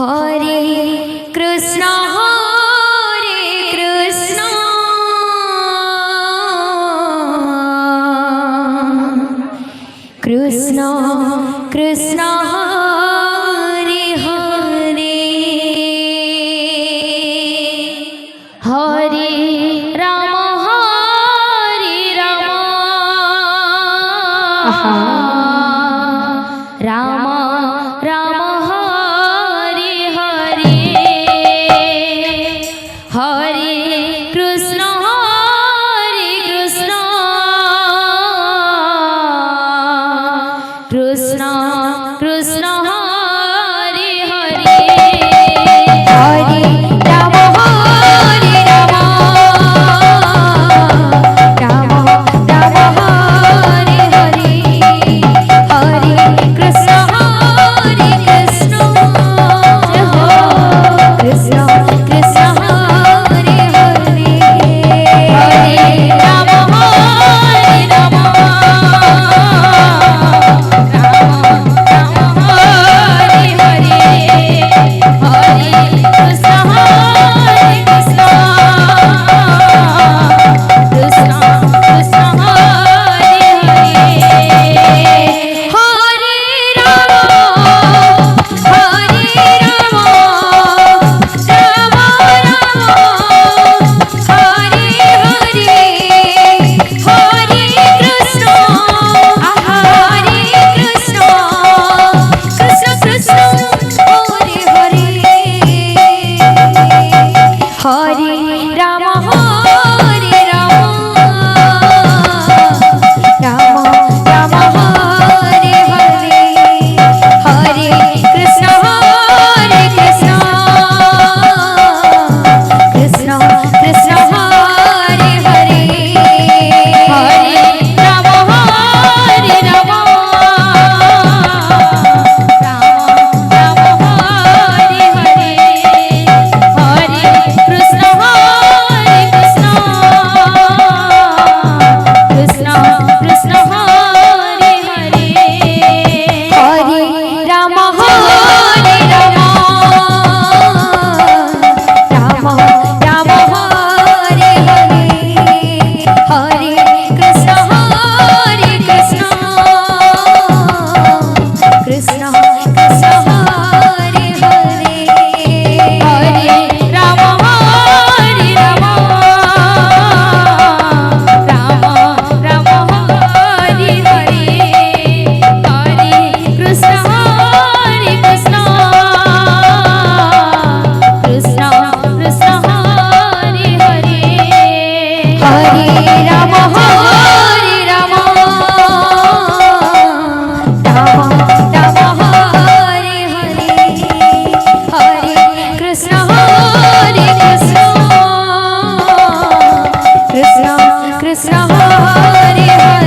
Hare Krishna Krishna Krishna Hare Hare Hare Ram Ram Ram Hare Hare Hare Krishna Krishna Krishna Hare Hare Hare Ram Ram Ram Ram Hare Hare Hare Krishna Krishna Krishna Krishna Hare Hare Hare Ram Hare Ram Ram Ram Hare Hare Hare Krishna Krishna Krishna Krishna Hare Hare Hare Ram Ram Ram Hare Hare Hare Krishna Krishna Krishna Hare Hare Hare Ram Ram Ram Hare Hare Hare Krishna Krishna Krishna Hare Hare Hare Ram Ram Ram Hare Hare Hare Krishna Krishna Krishna Krishna Hare Hare Hare Ram Ram Ram Ram Hare Hare Hare Krishna Krishna Krishna Hare Hare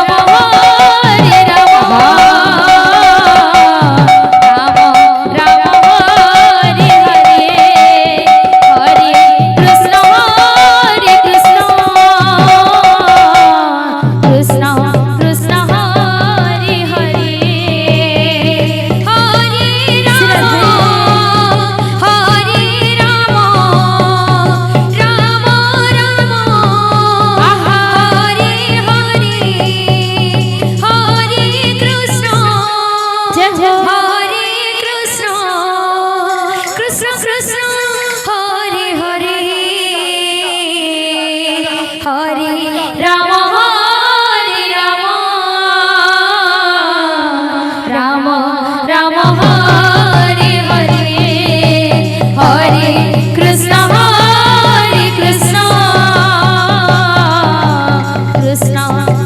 Hare Ram Ram Ram Hare Hare Hare Krishna Krishna Krishna Hare Hare Hare Ram Ram Ram Hare Hare Hare Krishna Krishna Krishna Hare Hare Hare Ram Ram Ram Hare Hare Hare Krishna Krishna Krishna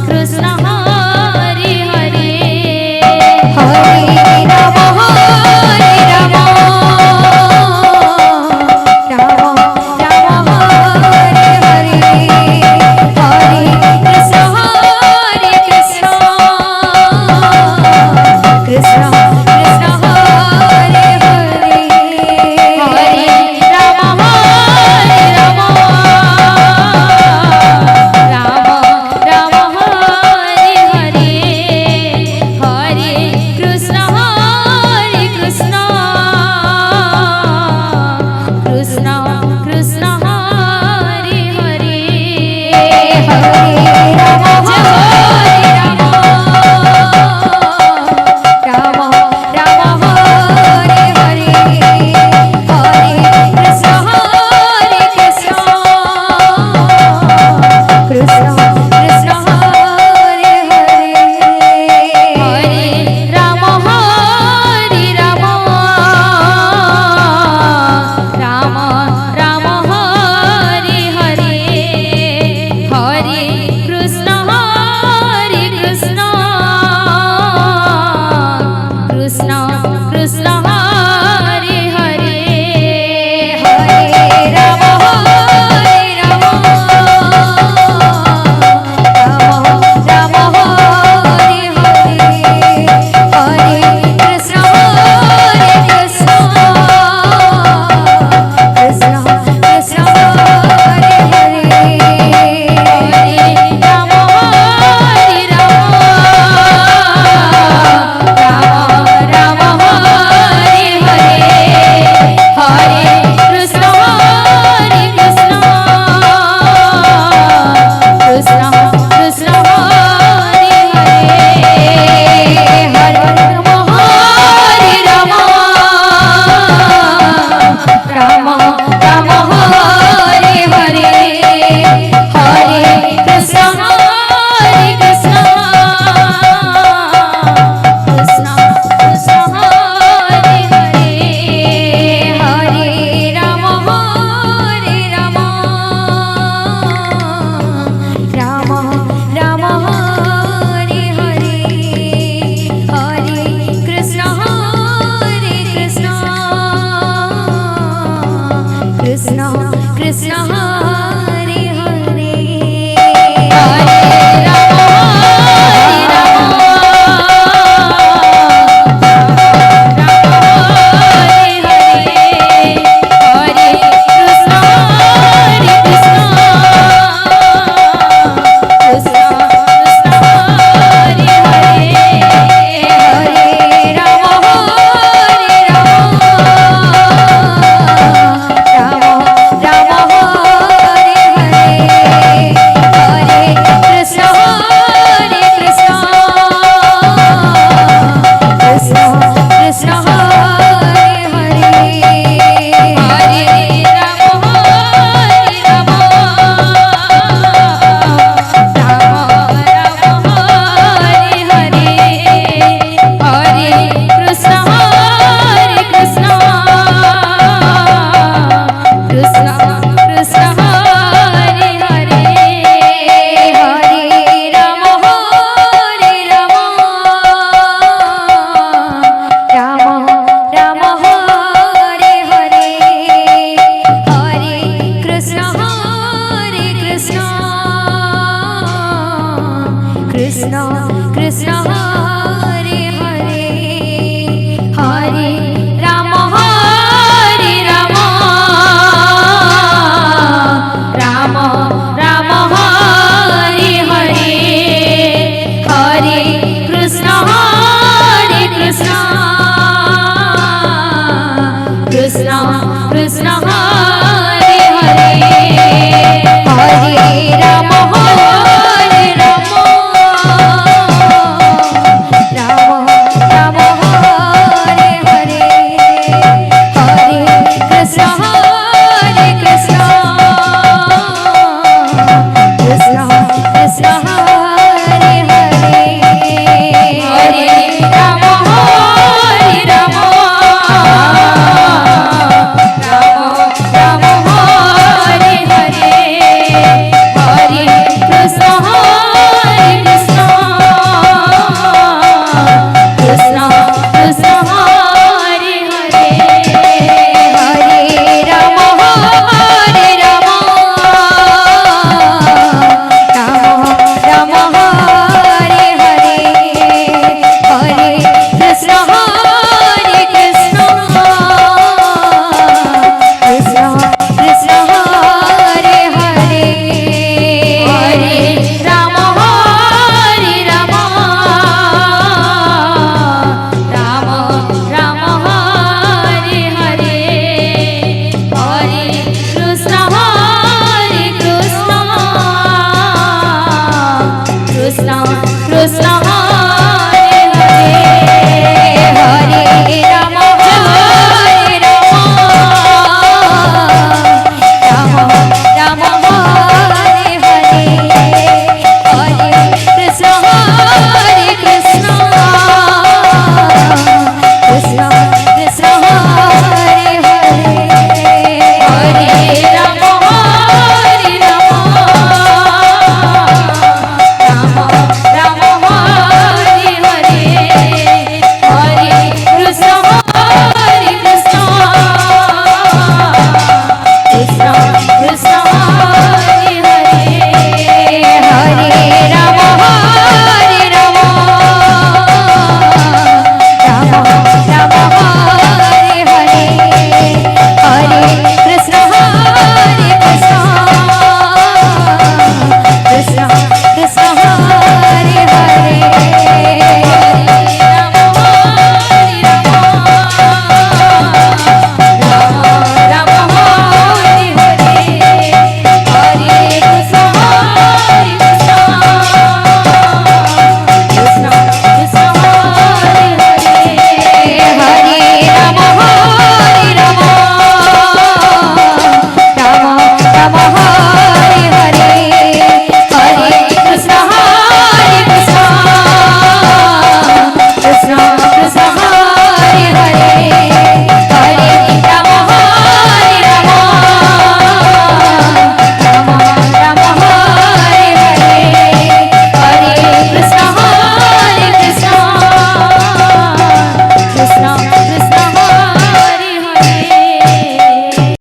Krishna Hare Hare Hare Ram Ram Ram Hare Hare Hare Krishna Krishna